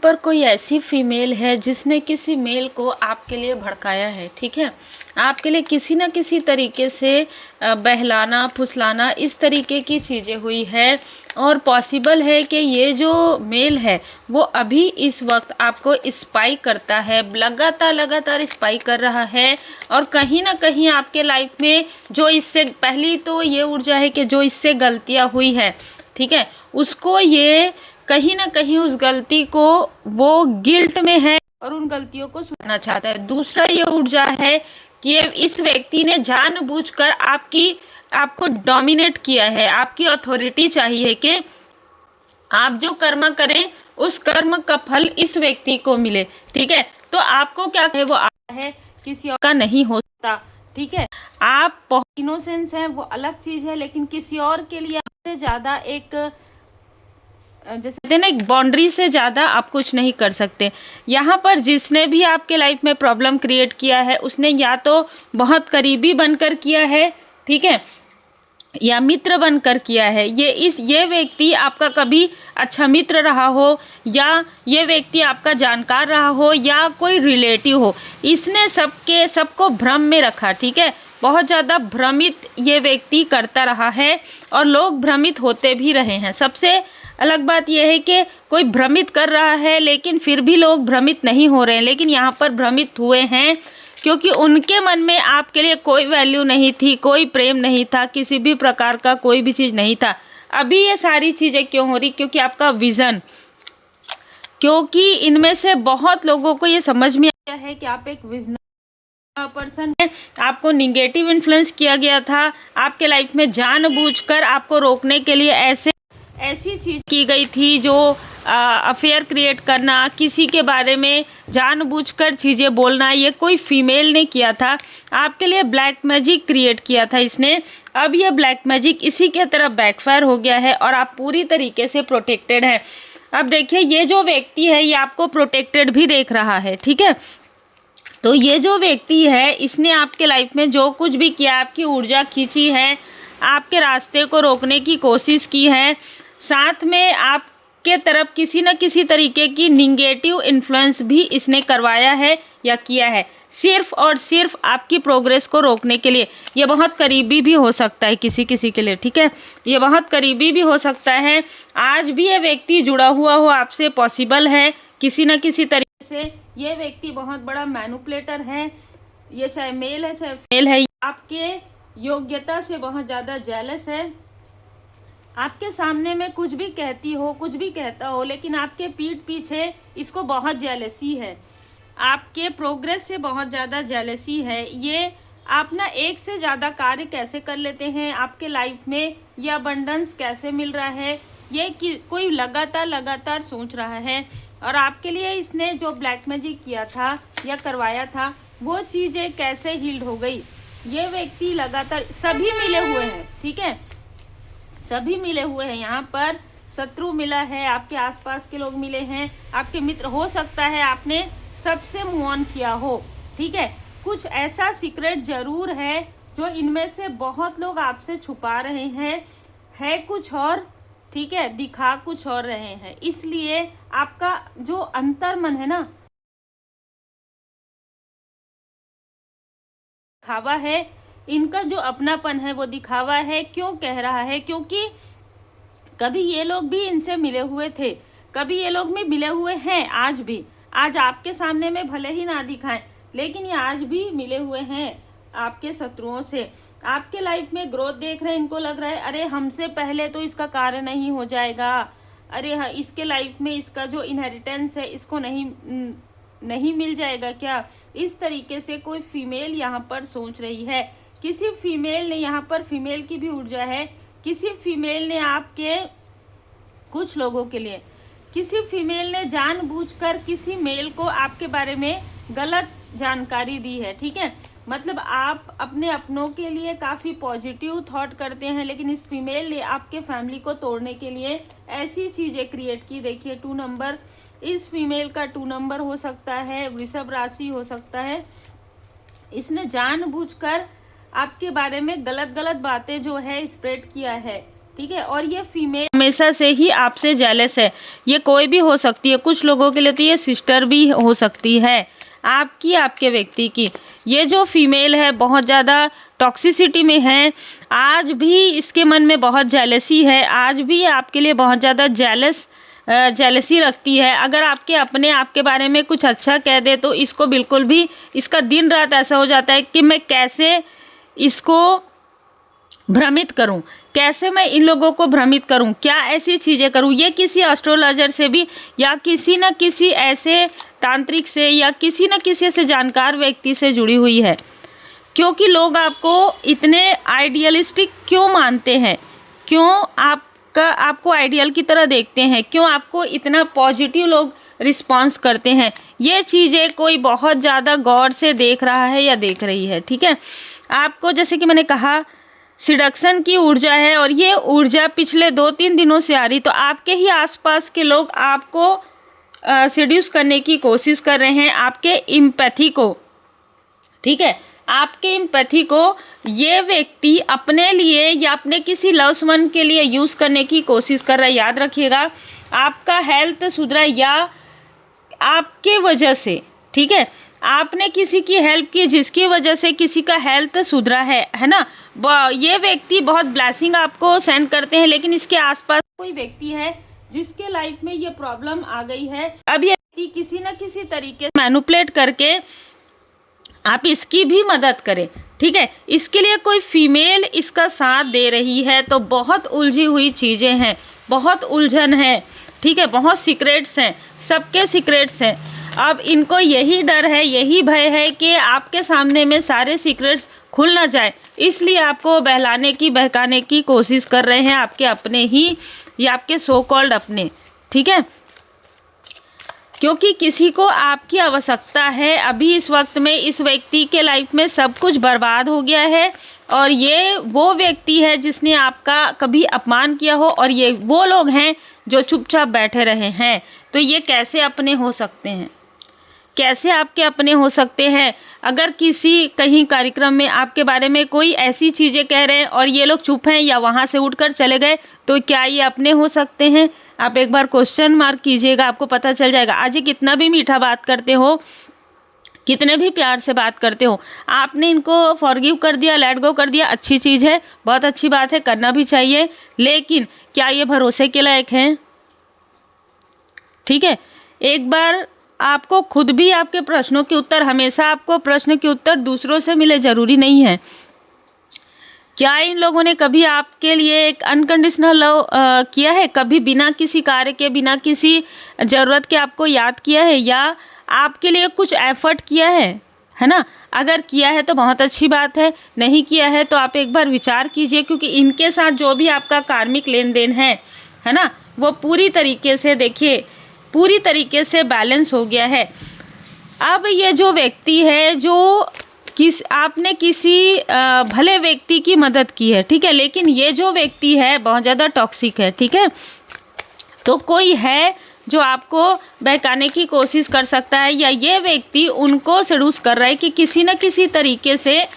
पर कोई ऐसी फीमेल है जिसने किसी मेल को आपके लिए भड़काया है, ठीक है। आपके लिए किसी न किसी तरीके से बहलाना फुसलाना इस तरीके की चीज़ें हुई है, और पॉसिबल है कि ये जो मेल है वो अभी इस वक्त आपको स्पाई करता है, लगातार स्पाई कर रहा है। और कहीं ना कहीं आपके लाइफ में जो इससे पहली तो ये ऊर्जा है कि जो इससे गलतियाँ हुई है, ठीक है, उसको ये कहीं ना कहीं उस गलती को वो गिल्ट में है और उन गलतियों को सुधारना चाहता है। दूसरा ये ऊर्जा है कि इस व्यक्ति ने जानबूझकर आपको डोमिनेट किया है, आपकी अथॉरिटी चाहिए कि आप जो कर्म करें उस कर्म का फल इस व्यक्ति को मिले, ठीक है। तो आपको क्या है, वो आता है, किसी और का नहीं हो सकता, ठीक है। आप बहुत इनोसेंस हैं, वो अलग चीज़ है, लेकिन किसी और के लिए आपसे ज़्यादा एक जैसे कहते हैं ना, एक बाउंड्री से ज़्यादा आप कुछ नहीं कर सकते। यहाँ पर जिसने भी आपके लाइफ में प्रॉब्लम क्रिएट किया है उसने या तो बहुत करीबी बनकर किया है, ठीक है, या मित्र बनकर किया है। ये व्यक्ति आपका कभी अच्छा मित्र रहा हो, या ये व्यक्ति आपका जानकार रहा हो, या कोई रिलेटिव हो। इसने सबको भ्रम में रखा, ठीक है, बहुत ज़्यादा भ्रमित ये व्यक्ति करता रहा है और लोग भ्रमित होते भी रहे हैं। सबसे अलग बात यह है कि कोई भ्रमित कर रहा है लेकिन फिर भी लोग भ्रमित नहीं हो रहे हैं, लेकिन यहाँ पर भ्रमित हुए हैं क्योंकि उनके मन में आपके लिए कोई वैल्यू नहीं थी, कोई प्रेम नहीं था, किसी भी प्रकार का कोई भी चीज़ नहीं था। अभी ये सारी चीज़ें क्यों हो रही? क्योंकि आपका विज़न, क्योंकि इनमें से बहुत लोगों को ये समझ में आया है कि आप एक विजनरी पर्सन है। आपको निगेटिव इन्फ्लुएंस किया गया था, आपके लाइफ में जानबूझकर आपको रोकने के लिए ऐसी चीज़ की गई थी जो अफेयर क्रिएट करना, किसी के बारे में जानबूझकर चीज़ें बोलना, ये कोई फीमेल ने किया था। आपके लिए ब्लैक मैजिक क्रिएट किया था इसने। अब ये ब्लैक मैजिक इसी के तरफ बैकफायर हो गया है और आप पूरी तरीके से प्रोटेक्टेड हैं। अब देखिए, ये जो व्यक्ति है ये आपको प्रोटेक्टेड भी देख रहा है, ठीक है। तो ये जो व्यक्ति है इसने आपके लाइफ में जो कुछ भी किया, आपकी ऊर्जा खींची है, आपके रास्ते को रोकने की कोशिश की है, साथ में आपके तरफ किसी न किसी तरीके की निगेटिव इन्फ्लुएंस भी इसने करवाया है या किया है, सिर्फ और सिर्फ आपकी प्रोग्रेस को रोकने के लिए। ये बहुत करीबी भी हो सकता है किसी किसी के लिए, ठीक है, ये बहुत करीबी भी हो सकता है। आज भी ये व्यक्ति जुड़ा हुआ हो आपसे, पॉसिबल है किसी न किसी तरीके से। ये व्यक्ति बहुत बड़ा मैनिपुलेटर है, ये चाहे मेल है चाहे फीमेल है, आपके योग्यता से बहुत ज़्यादा जेलस है। आपके सामने में कुछ भी कहती हो, कुछ भी कहता हो, लेकिन आपके पीठ पीछे इसको बहुत जेलसी है, आपके प्रोग्रेस से बहुत ज़्यादा जेलसी है। ये आप ना एक से ज़्यादा कार्य कैसे कर लेते हैं, आपके लाइफ में ये अबंडेंस कैसे मिल रहा है, ये कोई लगातार सोच रहा है। और आपके लिए इसने जो ब्लैक मैजिक किया था या करवाया था वो चीज़ें कैसे हील्ड हो गई। ये व्यक्ति लगातार, सभी मिले हुए हैं, ठीक है, सभी मिले हुए हैं। यहाँ पर शत्रु मिला है, आपके आसपास के लोग मिले हैं, आपके मित्र, हो सकता है आपने सबसे मूव ऑन किया हो, ठीक है। कुछ ऐसा सीक्रेट जरूर है जो इनमें से बहुत लोग आपसे छुपा रहे हैं, है कुछ और, ठीक है, दिखा कुछ और रहे हैं। इसलिए आपका जो अंतर्मन है ना, दिखावा है, इनका जो अपनापन है वो दिखावा है। क्यों कह रहा है? क्योंकि कभी ये लोग भी इनसे मिले हुए थे, कभी ये लोग भी मिले हुए हैं, आज भी, आज आपके सामने में भले ही ना दिखाएं, लेकिन ये आज भी मिले हुए हैं आपके शत्रुओं से। आपके लाइफ में ग्रोथ देख रहे हैं, इनको लग रहा है अरे हमसे पहले तो इसका कार्य नहीं हो जाएगा, अरे हाँ, इसके लाइफ में इसका जो इनहेरिटेंस है इसको नहीं मिल जाएगा क्या। इस तरीके से कोई फीमेल यहाँ पर सोच रही है। किसी फीमेल ने, यहाँ पर फीमेल की भी ऊर्जा है, किसी फीमेल ने आपके, कुछ लोगों के लिए किसी फीमेल ने जानबूझकर किसी मेल को आपके बारे में गलत जानकारी दी है, ठीक है। मतलब आप अपने अपनों के लिए काफ़ी पॉजिटिव थॉट करते हैं, लेकिन इस फीमेल ने आपके फैमिली को तोड़ने के लिए ऐसी चीज़ें क्रिएट की। देखिए 2 नंबर, इस फीमेल का 2 नंबर हो सकता है, वृषभ राशि हो सकता है। इसने जानबूझकर आपके बारे में गलत बातें जो है स्प्रेड किया है, ठीक है। और ये फीमेल हमेशा से ही आपसे जेलस है। ये कोई भी हो सकती है, कुछ लोगों के लिए तो ये सिस्टर भी हो सकती है आपकी, आपके व्यक्ति की। ये जो फीमेल है बहुत ज़्यादा टॉक्सिसिटी में है, आज भी इसके मन में बहुत जेलसी है, आज भी आपके लिए बहुत ज़्यादा जेलसी रखती है। अगर आपके अपने आपके बारे में कुछ अच्छा कह दे तो इसको बिल्कुल भी, इसका दिन रात ऐसा हो जाता है कि मैं कैसे इसको भ्रमित करूं, कैसे मैं इन लोगों को भ्रमित करूं, क्या ऐसी चीज़ें करूं। ये किसी एस्ट्रोलॉजर से भी या किसी न किसी ऐसे तांत्रिक से या किसी न किसी ऐसे जानकार व्यक्ति से जुड़ी हुई है। क्योंकि लोग आपको इतने आइडियलिस्टिक क्यों मानते हैं, क्यों आपको आइडियल की तरह देखते हैं, क्यों आपको इतना पॉजिटिव लोग रिस्पॉन्स करते हैं, ये चीज़ें कोई बहुत ज़्यादा गौर से देख रहा है या देख रही है। ठीक है, आपको जैसे कि मैंने कहा सिडक्शन की ऊर्जा है और ये ऊर्जा पिछले 2-3 दिनों से आ रही, तो आपके ही आसपास के लोग आपको सेड्यूस करने की कोशिश कर रहे हैं, आपके एम्पैथी को। ठीक है, आपके एम्पैथी को ये व्यक्ति अपने लिए या अपने किसी लव्ड वन के लिए यूज़ करने की कोशिश कर रहा है। याद रखिएगा, आपका हेल्थ सुधरा या आपके वजह से, ठीक है, आपने किसी की हेल्प की जिसकी वजह से किसी का हेल्थ सुधरा है ना। ये व्यक्ति बहुत ब्लेसिंग आपको सेंड करते हैं, लेकिन इसके आसपास कोई व्यक्ति है जिसके लाइफ में ये प्रॉब्लम आ गई है। अब ये व्यक्ति किसी न किसी तरीके से मैनिपुलेट करके आप इसकी भी मदद करें। ठीक है, इसके लिए कोई फीमेल इसका साथ दे रही है, तो बहुत उलझी हुई चीज़ें हैं, बहुत उलझन है। ठीक है, बहुत सीक्रेट्स हैं, सबके सीक्रेट्स हैं। अब इनको यही डर है, यही भय है कि आपके सामने में सारे सीक्रेट्स खुल ना जाए, इसलिए आपको बहलाने की बहकाने की कोशिश कर रहे हैं, आपके अपने ही या आपके सो कॉल्ड अपने। ठीक है, क्योंकि किसी को आपकी आवश्यकता है। अभी इस वक्त में इस व्यक्ति के लाइफ में सब कुछ बर्बाद हो गया है और ये वो व्यक्ति है जिसने आपका कभी अपमान किया हो, और ये वो लोग हैं जो चुपचाप बैठे रहे हैं। तो ये कैसे अपने हो सकते हैं, कैसे आपके अपने हो सकते हैं? अगर किसी कहीं कार्यक्रम में आपके बारे में कोई ऐसी चीज़ें कह रहे हैं और ये लोग चुप हैं या वहाँ से उठकर चले गए, तो क्या ये अपने हो सकते हैं? आप एक बार क्वेश्चन मार्क कीजिएगा, आपको पता चल जाएगा। आज ये कितना भी मीठा बात करते हो, कितने भी प्यार से बात करते हो, आपने इनको फॉरगिव कर दिया, लेट गो कर दिया, अच्छी चीज़ है, बहुत अच्छी बात है, करना भी चाहिए, लेकिन क्या ये भरोसे के लायक हैं? ठीक है, एक बार आपको खुद भी आपके प्रश्नों के उत्तर, हमेशा आपको प्रश्न के उत्तर दूसरों से मिले ज़रूरी नहीं है। क्या इन लोगों ने कभी आपके लिए एक अनकंडीशनल लव किया है? कभी बिना किसी कार्य के, बिना किसी ज़रूरत के आपको याद किया है या आपके लिए कुछ एफर्ट किया है ना? अगर किया है तो बहुत अच्छी बात है, नहीं किया है तो आप एक बार विचार कीजिए, क्योंकि इनके साथ जो भी आपका कार्मिक लेन देन है ना, वो पूरी तरीके से, देखिए, पूरी तरीके से बैलेंस हो गया है। अब ये जो व्यक्ति है, जो आपने किसी भले व्यक्ति की मदद की है, ठीक है, लेकिन ये जो व्यक्ति है बहुत ज़्यादा टॉक्सिक है। ठीक है, तो कोई है जो आपको बहकाने की कोशिश कर सकता है, या ये व्यक्ति उनको सेड्यूस कर रहा है कि किसी न किसी तरीके से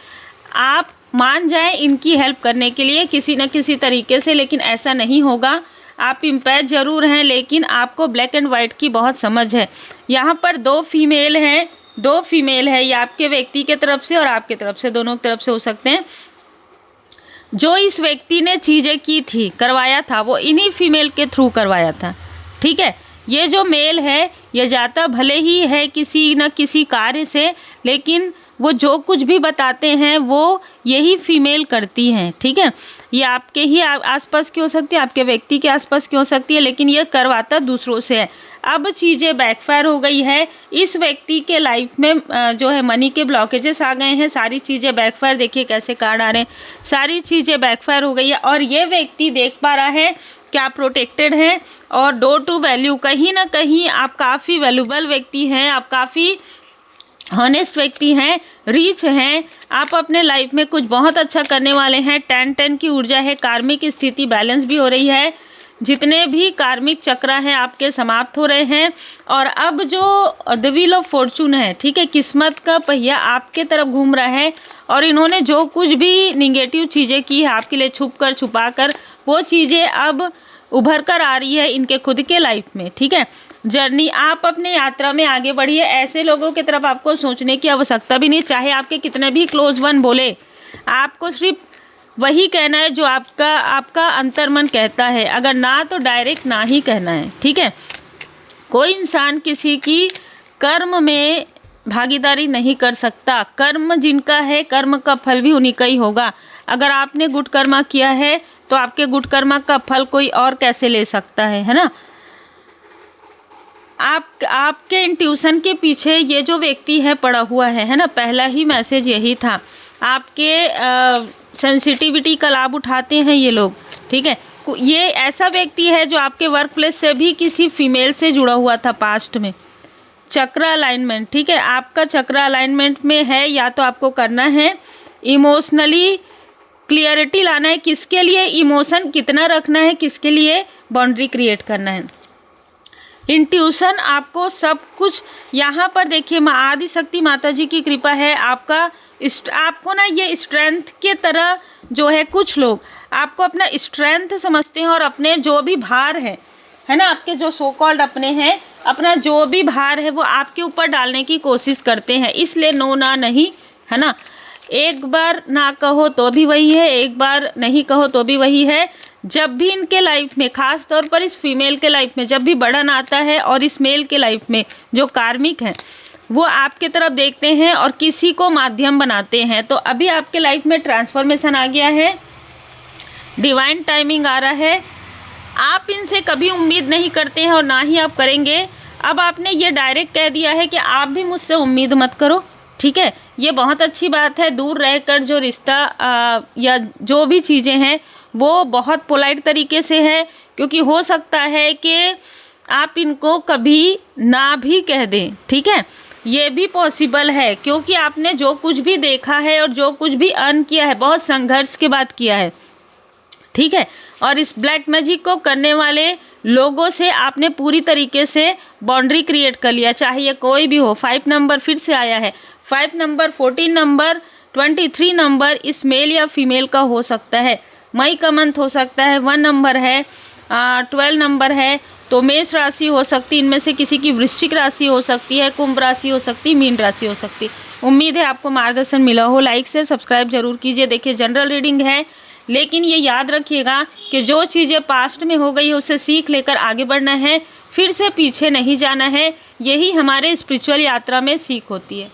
आप मान जाएं इनकी हेल्प करने के लिए, किसी न किसी तरीके से। लेकिन ऐसा नहीं होगा, आप इम्पैथ ज़रूर हैं, लेकिन आपको ब्लैक एंड वाइट की बहुत समझ है। यहाँ पर दो फीमेल है, ये आपके व्यक्ति के तरफ से और आपके तरफ से, दोनों की तरफ से हो सकते हैं। जो इस व्यक्ति ने चीज़ें की थी, करवाया था, वो इन्हीं फीमेल के थ्रू करवाया था। ठीक है, ये जो मेल है ये जाता भले ही है किसी न किसी कार्य से, लेकिन वो जो कुछ भी बताते हैं वो यही फीमेल करती हैं। ठीक है, ये आपके ही आसपास की हो सकती है, आपके व्यक्ति के आसपास की हो सकती है, लेकिन ये करवाता दूसरों से है। अब चीज़ें बैकफायर हो गई है, इस व्यक्ति के लाइफ में जो है मनी के ब्लॉकेजेस आ गए हैं, सारी चीज़ें बैकफायर, देखिए कैसे कार्ड आ रहे हैं, सारी चीज़ें बैकफायर हो गई है। और ये व्यक्ति देख पा रहा है कि आप प्रोटेक्टेड हैं और डोर टू वैल्यू, कहीं ना कहीं आप काफ़ी वैल्यूबल व्यक्ति हैं, आप काफ़ी हॉनेस्ट व्यक्ति हैं, रीच हैं, आप अपने लाइफ में कुछ बहुत अच्छा करने वाले हैं। 10-10 की ऊर्जा है, कार्मिक स्थिति बैलेंस भी हो रही है, जितने भी कार्मिक चक्र हैं आपके समाप्त हो रहे हैं। और अब जो द व्हील ऑफ फॉर्चून है, ठीक है, किस्मत का पहिया आपके तरफ घूम रहा है, और इन्होंने जो कुछ भी निगेटिव चीज़ें की है आपके लिए, छुप कर छुपा कर, वो चीज़ें अब उभर कर आ रही है इनके खुद के लाइफ में, ठीक है। जर्नी, आप अपने यात्रा में आगे बढ़िए। ऐसे लोगों की तरफ आपको सोचने की आवश्यकता भी नहीं, चाहे आपके कितने भी क्लोज वन बोले, आपको सिर्फ वही कहना है जो आपका अंतर्मन कहता है। अगर ना तो डायरेक्ट ना ही कहना है, ठीक है। कोई इंसान किसी की कर्म में भागीदारी नहीं कर सकता। कर्म जिनका है, कर्म का फल भी उन्हीं का ही होगा। अगर आपने गुड कर्मा किया है तो आपके गुड कर्मा का फल कोई और कैसे ले सकता है ना। आपके इंट्यूशन के पीछे ये जो व्यक्ति है पड़ा हुआ है ना। पहला ही मैसेज यही था। आपके सेंसिटिविटी का लाभ उठाते हैं ये लोग, ठीक है। ये ऐसा व्यक्ति है जो आपके वर्क प्लेस से भी किसी फीमेल से जुड़ा हुआ था पास्ट में। चक्र अलाइनमेंट, ठीक है। आपका चक्र अलाइनमेंट में है, या तो आपको करना है इमोशनली क्लियरिटी लाना है, किसके लिए इमोशन कितना रखना है, किसके लिए बाउंड्री क्रिएट करना है। इंट्यूशन आपको सब कुछ, यहाँ पर देखिए माँ आदिशक्ति माता जी की कृपा है। आपको ना ये स्ट्रेंथ के तरह जो है, कुछ लोग आपको अपना स्ट्रेंथ समझते हैं और अपने जो भी भार है ना, आपके जो सो कॉल्ड अपने हैं, अपना जो भी भार है वो आपके ऊपर डालने की कोशिश करते हैं। इसलिए नो ना नहीं, है ना। एक बार ना कहो तो भी वही है, एक बार नहीं कहो तो भी वही है। जब भी इनके लाइफ में, खास तौर पर इस फीमेल के लाइफ में जब भी बर्डन आता है और इस मेल के लाइफ में जो कार्मिक है वो आपके तरफ देखते हैं और किसी को माध्यम बनाते हैं। तो अभी आपके लाइफ में ट्रांसफॉर्मेशन आ गया है, डिवाइन टाइमिंग आ रहा है। आप इनसे कभी उम्मीद नहीं करते हैं और ना ही आप करेंगे। अब आपने ये डायरेक्ट कह दिया है कि आप भी मुझसे उम्मीद मत करो, ठीक है। ये बहुत अच्छी बात है। दूर रहकर जो रिश्ता या जो भी चीज़ें हैं वो बहुत पोलाइट तरीके से है, क्योंकि हो सकता है कि आप इनको कभी ना भी कह दें, ठीक है। ये भी पॉसिबल है, क्योंकि आपने जो कुछ भी देखा है और जो कुछ भी अर्न किया है बहुत संघर्ष के बाद किया है, ठीक है। और इस ब्लैक मैजिक को करने वाले लोगों से आपने पूरी तरीके से बाउंड्री क्रिएट कर लिया, चाहे ये कोई भी हो। 5 नंबर फिर से आया है, 5 नंबर, 14 नंबर, 23 नंबर इस मेल या फीमेल का हो सकता है। मई का मंथ हो सकता है, 1 नंबर है, 12 नंबर है। तो मेष राशि हो सकती है, इनमें से किसी की वृश्चिक राशि हो सकती है, कुंभ राशि हो सकती है, मीन राशि हो सकती है। उम्मीद है आपको मार्गदर्शन मिला हो। लाइक शेयर सब्सक्राइब जरूर कीजिए। देखिए जनरल रीडिंग है, लेकिन ये याद रखिएगा कि जो चीज़ें पास्ट में हो गई है उससे सीख लेकर आगे बढ़ना है, फिर से पीछे नहीं जाना है। यही हमारे स्पिरिचुअल यात्रा में सीख होती है।